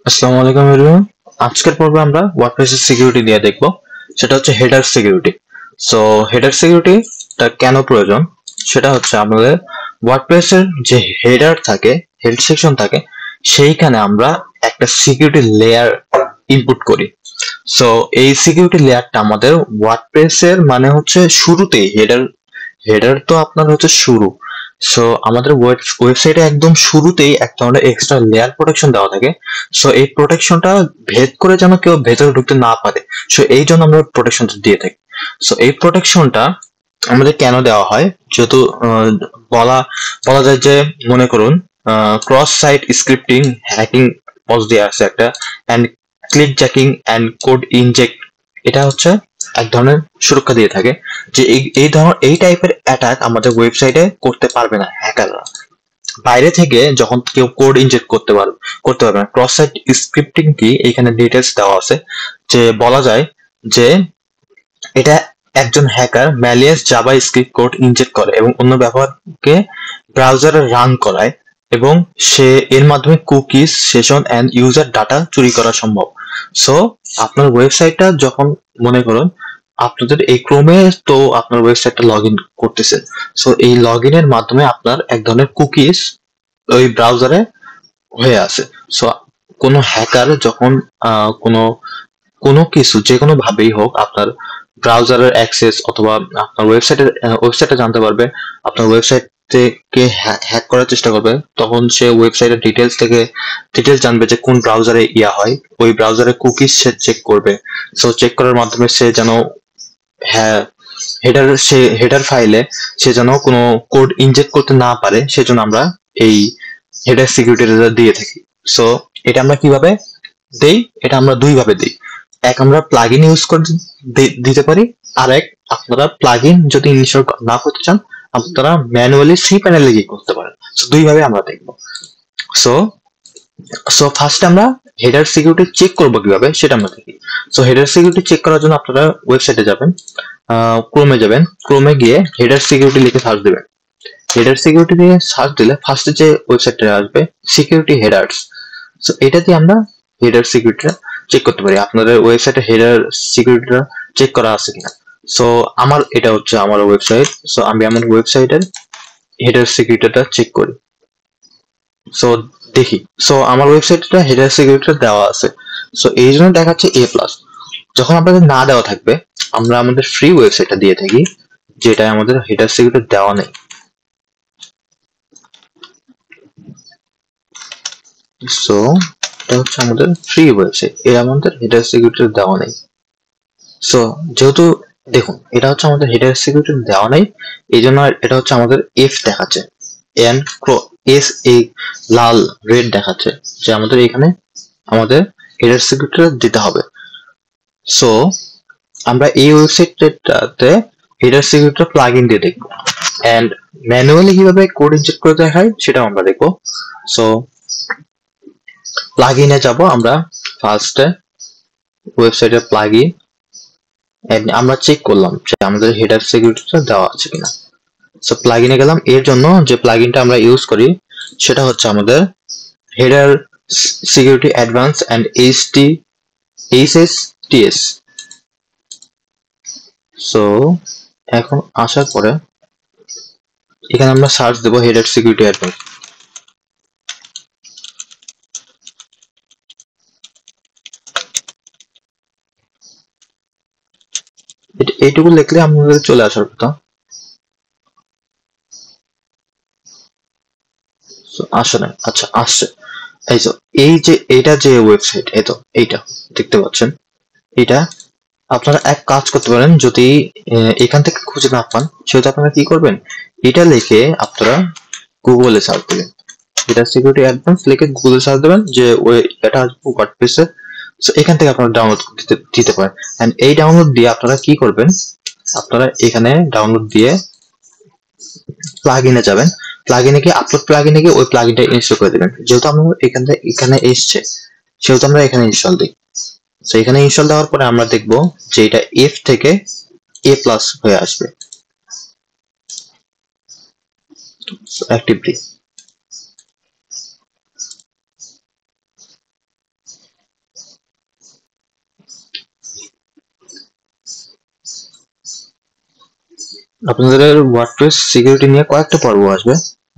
আসসালামু আলাইকুম এভরিওয়ান। আজকের পর্বে আমরা ওয়ার্ডপ্রেসের সিকিউরিটি নিয়ে দেখব। সেটা হচ্ছে হেডার সিকিউরিটি। সো হেডার সিকিউরিটিটা কেন প্রয়োজন? সেটা হচ্ছে আমাদের ওয়ার্ডপ্রেসের যে হেডার থাকে, হেড সেকশন থাকে, সেইখানে আমরা একটা সিকিউরিটি লেয়ার ইনপুট করি। সো এই সিকিউরিটি লেয়ারটা আমাদের ওয়ার্ডপ্রেসের মানে হচ্ছে শুরুতেই হেডার হেডার তো আপনার হচ্ছে শুরু। সো আমাদের ওয়েবসাইটে একদম শুরুতেই এক ধরনের এক্সট্রা লেয়ার প্রোটেকশন দেওয়া থাকে। সো এই প্রোটেকশনটা ভেদ করে যেন কেউ ভেতরে ঢুকতে না পারে, সো এই জন্য আমরা প্রোটেকশনটা দিয়ে থাকি। সো এই প্রোটেকশনটা আমাদের কেন দেওয়া হয়? যেহেতু বলা বলা যায় যে, মনে করুন ক্রস সাইট স্ক্রিপ্টিং হ্যাকিং পজ দিয়ে আছে একটা, and click jacking and code inject, এটা হচ্ছে এক ধরনের সুরক্ষা দিয়ে থাকে যে এই টাইপের অ্যাটাক আমাদের ওয়েবসাইটে করতে পারবে না হ্যাকাররা। বাইরে থেকে যখন কেউ কোড ইনজেক্ট করতে পারবে না। ক্রস সাইট স্ক্রিপ্টিং কি, এখানে ডিটেলস দেওয়া আছে যে বলা যায় যে এটা একজন hacker malleus Java script code inject করে এবং অন্য ব্যবহারকে ব্রাউজারে রান করায়, এবং সে এর মাধ্যমে cookies session and user data চুরি করা সম্ভব। সো আপনার ওয়েবসাইটটা যখন, মনে করুন আপনাদের এই ক্রোমে তো আপনার ওয়েবসাইটটা লগ ইন করতেছেন। সো এই লগ ইনের মাধ্যমে আপনার এক ধরনের কুকিজ ওই ব্রাউজারে হয়ে আছে। সো কোনো হ্যাকার যখন কোনো কোনো কিছু যে কোনো ভাবেই হোক আপনার ব্রাউজারের অ্যাক্সেস অথবা আপনার ওয়েবসাইটে জানতে পারবে, আপনার ওয়েবসাইট থেকে হ্যাক করার চেষ্টা করবে, তখন সে ওয়েবসাইটের ডিটেলস জানবে যে কোন ব্রাউজারে ইয়া হয়, ওই ব্রাউজারে কুকিজ সে চেক করবে। সো চেক করার মাধ্যমে সে যেন, হ্যাঁ, হেডার ফাইলে সে যেন কোনো কোড ইনজেক্ট করতে না পারে, সেজন্য আমরা এই হেডার সিকিউরিটিটা দিয়ে থাকি। সো এটা আমরা কিভাবে দেই? এটা আমরা দুই ভাবে দিই। এক, আমরা প্লাগইন ইউজ করে দিতে পারি। আর এক, আপনারা প্লাগইন যদি ইনস্টল না করতে চান, আপনারা ম্যানুয়ালি সি প্যানেলে গিয়ে করতে পারেন। সো দুই ভাবে আমরা দেখবো। সো সো ফার্স্ট আমরা হেডার সিকিউরিটি চেক করবো কিভাবে সেটা আমরা দেখি। সো হেডার সিকিউরিটি চেক করার জন্য আপনারা ওয়েবসাইটে যাবেন, ক্রোমে যাবেন, ক্রোমে গিয়ে হেডার সিকিউরিটি লিখে সার্চ দেবেন। হেডার সিকিউরিটি দিয়ে সার্চ দিলে ফার্স্টে যে ওয়েবসাইটটা আসবে, সিকিউরিটি হেডার্স। সো এটা দিয়ে আমরা হেডার সিকিউরিটিটা চেক করতে পারি, আপনাদের ওয়েবসাইটে হেডার সিকিউরিটিটা চেক করা আছে কিনা। সো এটা হচ্ছে আমার ওয়েবসাইট। সো আমি আমার ওয়েবসাইটের হেডার সিকিউরিটিটা চেক করি। সো দেখি, সো আমার ওয়েবসাইটটা হেডার সিকিউরিটিটা দেওয়া আছে। সো এই জন্য দেখাচ্ছে A+। যখন আপনাদের না দেওয়া থাকবে, আমরা আমাদের ফ্রি ওয়েবসাইটটা দিয়ে থাকি, যেটা আমাদের হেডার সিকিউরিটি দেওয়া নেই। সো এটা হচ্ছে আমাদের ফ্রি ওয়েবসাইট, এর আমাদের হেডার সিকিউরিটি দেওয়া নেই। সো যেহেতু, দেখুন, এটা হচ্ছে আমাদের হেডার সিকিউরিটি দেওয়া নেই, এই জন্য এটা হচ্ছে আমাদের এফ দেখাচ্ছে, এন এস এই লাল রেড দেখাচ্ছে যে আমাদের এখানে আমাদের হেডার সিকিউরিটি দিতে হবে। সো আমরা এই ওয়েবসাইটটাতে হেডার সিকিউরিটি প্লাগ ইন দিয়ে দেখবো, এন্ড ম্যানুয়ালি কিভাবে কোড ইনজেক্ট করে দেওয়া হয় সেটাও আমরা দেখবো। সো প্লাগ ইনে যাবো আমরা, ফার্স্টে ওয়েবসাইটের প্লাগ ইন, আমরা চেক করলাম যে আমাদের হেডার সিকিউরিটিটা দেওয়া আছে কিনা। সো প্লাগইনে গেলাম, এর জন্য যে প্লাগইনটা আমরা ইউজ করি সেটা হচ্ছে আমাদের header security advance and HSTS। So এখন আসার পরে এখানে আমরা সার্চ দেবো হেডার সিকিউরিটি অ্যাডভান্স। এইটুকু লিখলে আমাদের চলে আসার কথা। আসে না, আচ্ছা আসছে। এই তো, এই যে এটা যে ওয়েবসাইট, এই তো এইটা দেখতে পাচ্ছেন। এটা আপনারা এক কাজ করতে পারেন, যদি এখান থেকে খুঁজে না পান, সেহেতু আপনারা কি করবেন, এটা লিখে আপনারা গুগলে সার্চ দিবেন, এটা সিকিউরিটি অ্যাডভান্স লিখে গুগলে সার্চ দেবেন, যে ওই এটা আসবে ওয়ার্ডপ্রেসে। সো এখান থেকে আপনারা ডাউনলোড দিতে পারেন। এন্ড এই ডাউনলোড দিয়ে আপনারা কি করবেন, আপনারা এখানে ডাউনলোড দিয়ে প্লাগইনে যাবেন, প্লাগইনে গিয়ে আপলোড প্লাগইনে গিয়ে ওই প্লাগইনটা ইনস্টল করে দিবেন। যেহেতু আমরা এখানে এসছে, সেহেতু আমরা এখানে ইনস্টল দিই। তো এখানে ইনস্টল দেওয়ার পরে আমরা দেখবো যে এটা এফ থেকে A+ হয়ে আসবে অ্যাক্টিভলি। আপনাদের ওয়ার্ডপ্রেস সিকিউরিটি নিয়ে কয়েকটা পর্ব আসবে,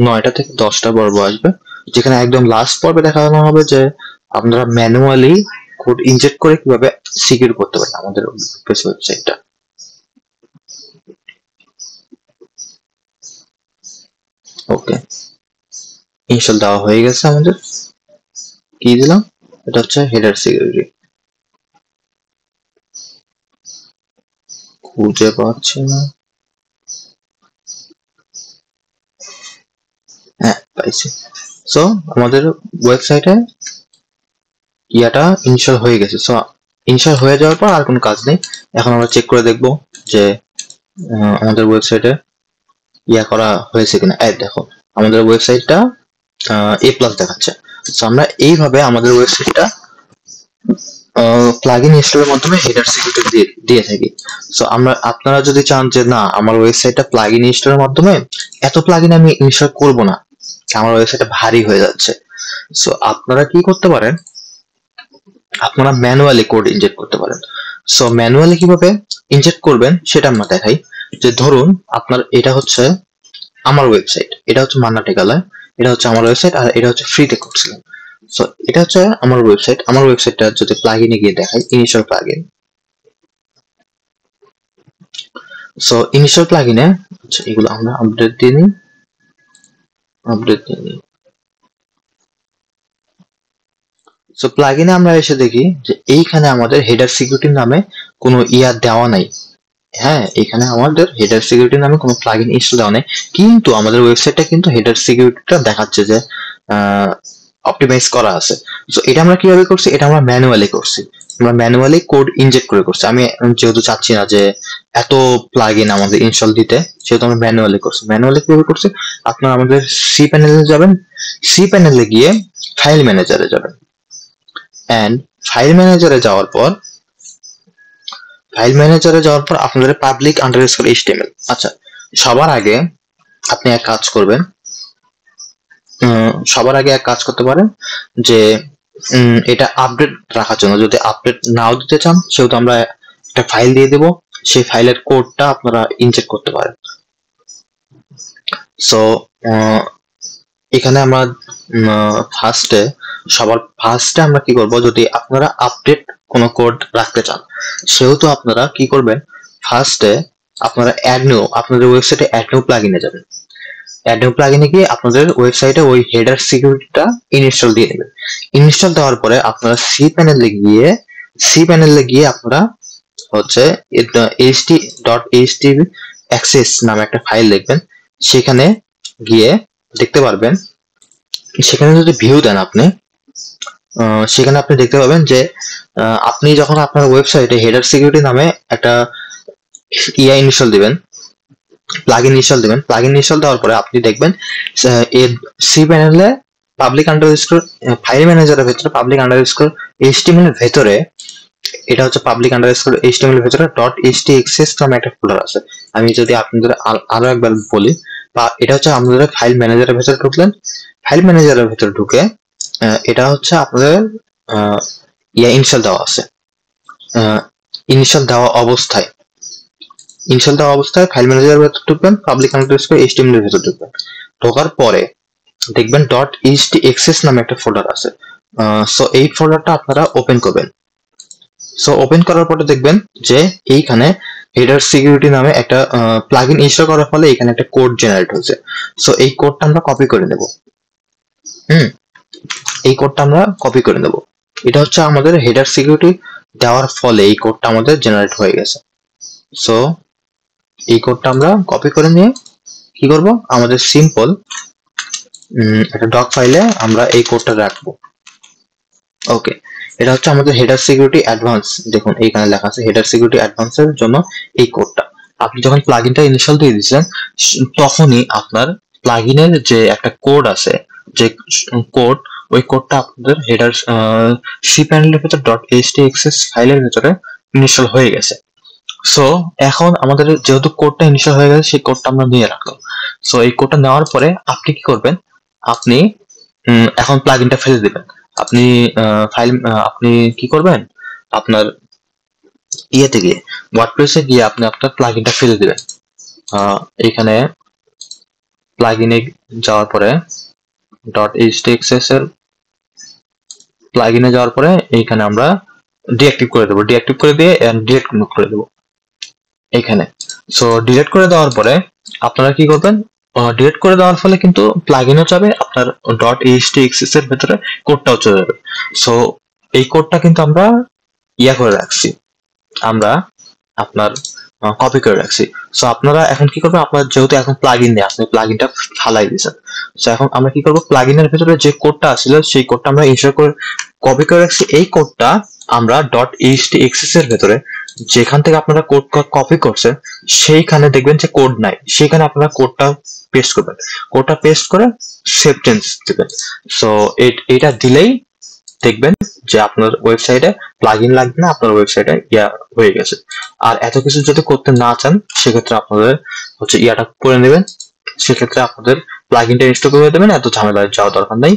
9টা থেকে 10টা পর্ব আসবে, যেখানে একদম লাস্ট পর্বে দেখানো হবে যে আপনারা ম্যানুয়ালি কোড ইনজেক্ট করে কিভাবে সিকিউর করতে পারেন আমাদের ওয়ার্ডপ্রেস ওয়েবসাইটটা। ওকে, ইনস্টল দেওয়া হয়ে গেছে আমাদের। কি দিলাম? এটা হচ্ছে হেডার সিকিউরিটি। খুঁজে পাচ্ছি না। হ্যাঁ, পাইছি। সো আমাদের ওয়েবসাইটে ইয়াটা ইনস্টল হয়ে গেছে। সো ইনস্টল হয়ে যাওয়ার পর আর কোনো কাজ নেই। এখন আমরা চেক করে দেখব যে আমাদের ওয়েবসাইটে ইয়া করা হয়েছে কিনা। এই দেখো আমাদের ওয়েবসাইটটা A+ দেখাচ্ছে। সো আমরা এইভাবে আমাদের ওয়েবসাইটটা প্লাগইন ইনস্টলের মাধ্যমে হেডার সিকিউরিটি দিয়ে থাকি। সো আপনারা যদি চান যে না আমার ওয়েবসাইটটা প্লাগইন ইনস্টলের মাধ্যমে, এত প্লাগইন আমি ইনস্টল করব না, আমার ওয়েবসাইটটা ভারী হয়ে যাচ্ছে, সো আপনারা কি করতে পারেন, আপনারা ম্যানুয়ালি কোড ইনজেক্ট করতে পারেন। সো ম্যানুয়ালি কিভাবে ইনজেক্ট করবেন সেটা আমরা দেখাই। যে ধরুন আপনার এটা হচ্ছে আমার ওয়েবসাইট, এটা হচ্ছে মান্না টেকালয়, এটা হচ্ছে আমার ওয়েবসাইট, আর এটা হচ্ছে ফ্রিতে করছিলাম। সো এটা হচ্ছে আমার ওয়েবসাইট। আমার ওয়েবসাইটটা যদি প্লাগইনে গিয়ে দেখাই, ইনিশিয়াল প্লাগইন। সো ইনিশিয়াল প্লাগইনে এগুলো আমরা আপডেট দিয়ে নিই, আপডেট দিয়ে নিই। সো প্লাগইনে আমরা এসে দেখি যে এইখানে আমাদের হেডার সিকিউরিটি নামে কোনো ইয়া দেওয়া নাই। হ্যাঁ, এখানে আমাদের হেডার সিকিউরিটি নামে কোনো প্লাগইন ইনস্টল দেওয়া নেই, কিন্তু আমাদের ওয়েবসাইটটা কিন্তু হেডার সিকিউরিটিটা দেখাচ্ছে যে অপটিমাইজ করা আছে। সো এটা আমরা কিভাবে করছি? এটা আমরা ম্যানুয়ালি করছি। আমরা ম্যানুয়ালি কোড ইনজেক্ট করে করছি। আমি যেহেতু চাচ্ছি না যে এত প্লাগইন আমাদের ইনস্টল দিতে, সেহেতু আমরা ম্যানুয়ালি করছি। ম্যানুয়ালি কিভাবে করছি? আপনারা আমাদের সি প্যানেলে যাবেন, সি প্যানেলে গিয়ে ফাইল ম্যানেজারে যাবেন, এন্ড ফাইল ম্যানেজারে যাওয়ার পর আপনাদের পাবলিক আন্ডারস্কোর এইচটিএমএল। আচ্ছা, সবার আগে আপনি এক কাজ করবেন, সবার আগে এক কাজ করতে পারেন যে এটা আপডেট রাখার জন্য, যদি আপডেট নাও দিতে চান সেহেতু আমরা একটা ফাইল দিয়ে দেব, সেই ফাইলের কোডটা আপনারা ইনজেক্ট করতে পারেন। সো এখানে আমরা সবার ফার্স্টে আমরা কি করব, যদি আপনারা আপডেট কোনো কোড রাখতে চান সেহেতু আপনারা কি করবেন, ফার্স্টে আপনারা আপনাদের ওয়েবসাইটে অ্যাড নিউ প্লাগইনে যাবেন। অ্যাড নিউ প্লাগইনে গিয়ে আপনাদের ওয়েবসাইটে ওই হেডার সিকিউরিটিটা ইনস্টল দিয়ে নেবেন। ইনস্টল দেওয়ার পরে আপনারা সি প্যানেলে গিয়ে আপনারা হচ্ছে ht.html access নামে একটা ফাইল দেখবেন। সেখানে গিয়ে দেখতে পারবেন, সেখানে যদি ভিউ দেন আপনি, সেখানে আপনি দেখতে পাবেন যে আপনি যখন আপনার ওয়েবসাইটে হেডার সিকিউরিটি নামে একটা ইনস্টল দিবেন, প্লাগইন ইনস্টল দিবেন, প্লাগইন ইনস্টল দেওয়ার পরে আপনি দেখবেন এর সি প্যানেলে পাবলিক আন্ডারস্কোর ফাইল ম্যানেজারের ভেতরে পাবলিক আন্ডারস্কোর এইচটিএমএল এর ভেতরে, এটা হচ্ছে পাবলিক আন্ডারস্কোর এইচটিএমএল এর ভেতরে .htaccess নামে একটা ফোল্ডার আছে। আমি যদি আপনাদের আরো একবার বলি, বা এটা হচ্ছে আপনাদের ফাইল ম্যানেজারের ভেতরে ঢুকলেন, ফাইল ম্যানেজারের ভেতরে ঢুকে এটা হচ্ছে আপনাদের ইনস্টল দেওয়া আছে। ইনস্টল দেওয়া অবস্থায় ফাইল ম্যানেজারের ভেতর ঢুকবেন, পাবলিক আন্ডারস্কোর এইচটিএমএল এর ভেতর ঢুকবেন। ঢোকার পরে দেখবেন .htaccess নামে একটা ফোল্ডার আছে। সো এই ফোল্ডারটা আপনারা ওপেন করবেন। সো ওপেন করার পরে দেখবেন যে এইখানে হেডার সিকিউরিটি নামে একটা প্লাগইন ইনস্টল করার ফলে এখানে একটা কোড জেনারেট হয়েছে। সো এই কোডটা আমরা কপি করে নেব। এই কোডটা আমরা কপি করে নেব। এটা হচ্ছে আমাদের হেডার সিকিউরিটি দেওয়ার ফলে এই কোডটা আমাদের জেনারেট হয়ে গেছে। সো এই কোডটা আমরা কপি করে নিয়ে কি করব, আমাদের সিম্পল একটা ডক ফাইলে আমরা এই কোডটা রাখবো। ওকে, এটা হচ্ছে আমাদের হেডার সিকিউরিটি অ্যাডভান্স। দেখুন এইখানে লেখা আছে হেডার সিকিউরিটি অ্যাডভান্সের জন্য এই কোডটা। আপনি যখন প্লাগইনটা ইনস্টল দিয়ে দিয়েছেন তখনই আপনার প্লাগইনের যে একটা কোড আছে, যে কোড, ওই কোডটা আপনাদের হেডার সি প্যানেলের ভিতর .htaccess ফাইলের ভিতরে ইনস্টল হয়ে গেছে। সো এখন আমাদের যেহেতু কোডটা ইনস্টল হয়ে গেছে, সেই কোডটা আমরা নিয়ে রাখলাম। সো এই কোডটা নেওয়ার পরে আপনি কি করবেন, আপনি এখন প্লাগইনটা ফেলে দিবেন। আপনি কি করবেন, আপনার ইয়েতে গিয়ে ওয়ার্ডপ্রেসে গিয়ে আপনি আপনার প্লাগইনটা ফেলে দিবেন। এখানে প্লাগইনে যাওয়ার পরে .htxs এর প্লাগইনে যাওয়ার পরে এইখানে আমরা ডিঅ্যাক্টিভ করে দেবো, ডিঅ্যাক্টিভ করে দিয়ে ডিলিট করে দেবো এখানে। সো ডিলিট করে দেওয়ার পরে আপনারা কি করবেন, ডিলিট করে দেওয়ার ফলে কিন্তু প্লাগইনও যাবে, আপনার .htxs এর ভেতরে কোডটাও চলে যাবে। সো এই কোডটা কিন্তু আমরা করে রাখছি, আমরা আপনার কপি করে রাখছি। সো আপনারা এখন কি করবেন, আপনার যেহেতু এখন প্লাগইন নেই, আপনি প্লাগইনটা ফালাই দিয়েছেন। সো এখন আমরা কি করবো, প্লাগইনের ভেতরে যে কোডটা আসলে সেই কোডটা আমরা ইনস্টল করে কপি করে রাখছি। এই কোডটা আমরা .htxs এর ভেতরে যেখান থেকে আপনারা কোড কপি করছেন সেইখানে দেখবেন যে কোড নাই, সেখানে আপনারা কোডটা পেস্ট করবেন, কোডটা পেস্ট করে সেভ চেঞ্জ দিবেন। সো এটা দিলেই দেখবেন যে আপনার ওয়েবসাইটে প্লাগইন লাগবে না, আপনার ওয়েবসাইটে হয়ে গেছে। আর এত কিছু যদি করতে না চান সেক্ষেত্রে আপনাদের হচ্ছে ইয়াটা করে নেবেন, সেক্ষেত্রে আপনাদের প্লাগইনটা ইনস্টল করে দেবেন, এত ঝামেলা যাওয়ার দরকার নেই,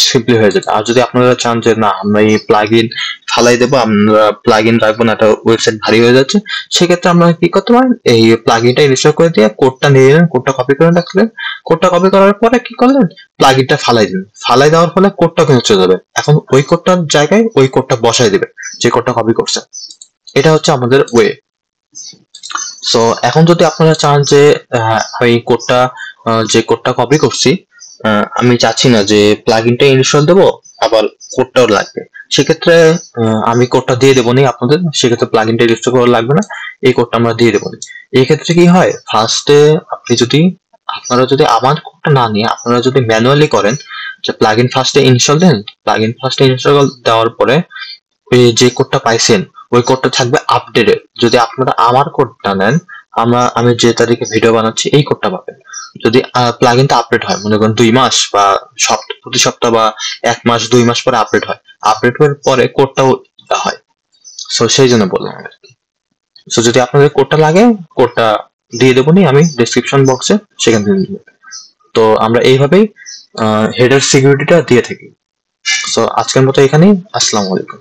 সিম্পলি হয়ে যাবে। আর যদি আপনারা চান যে না আমরা এই প্লাগইন ফালাই দেবো, আমরা প্লাগইন রাখবো না, একটা ওয়েবসাইট ভারী হয়ে যাচ্ছে, সেক্ষেত্রে আমরা কি করতে পারেন, এই প্লাগইনটা ইনস্টল করে দিয়ে কোডটা নিয়ে নিলেন, কোডটা কপি করে রাখলেন, কোডটা কপি করার পরে কি করলেন, প্লাগইনটা ফালাই দিলেন, ফালাই দেওয়ার ফলে কোডটা কিন্তু চলে যাবে। এখন ওই কোডটার জায়গায় ওই কোডটা বসাই দিবে যে কোডটা কপি করছে। এটা হচ্ছে আমাদের ওয়ে। সো এখন যদি আপনারা চান যে এই কোডটা যে কোডটা কপি করছি আমি চাচ্ছি না যে প্লাগইনটা ইনস্টল দেবো আবার কোডটাও লাগবে, সেক্ষেত্রে আমি কোডটা দিয়ে দেবো নি আপনাদের, সেক্ষেত্রে প্লাগইনটা ইনস্টল করা লাগবে না, এই কোডটা আমরা দিয়ে দেবো। এই ক্ষেত্রে কি হয়, ফার্স্টে আপনারা যদি আমার কোডটা না নিয়ে আপনারা যদি ম্যানুয়ালি করেন, যে প্লাগইন ফার্স্টে ইনস্টল দেন, প্লাগইন ফার্স্টে ইনস্টল দেওয়ার পরে ওই যে কোডটা পাইছেন ওই কোডটা থাকবে আপডেটেড। যদি আপনারা আমার কোডটা নেন, আমি যে তারিখে ভিডিও বানাচ্ছি এই কোডটা পাবেন। যদি প্লাগইনটা আপডেট হয়, মনে করেন 2 মাস বা প্রতি সপ্তাহ বা 1 মাস 2 মাস পরে আপডেট হয়, আপডেট হওয়ার পরে কোডটাও হয়। সো সেই জন্য বললাম আর কি। সো যদি আপনাদের কোডটা লাগে, কোডটা দিয়ে দেবো নি আমি ডেসক্রিপশন বক্সে, সেখান থেকে দিয়ে দেবো। তো আমরা এইভাবেই হেডার সিকিউরিটিটা দিয়ে থাকি। সো আজকের মতো এখানেই, আসসালামু আলাইকুম।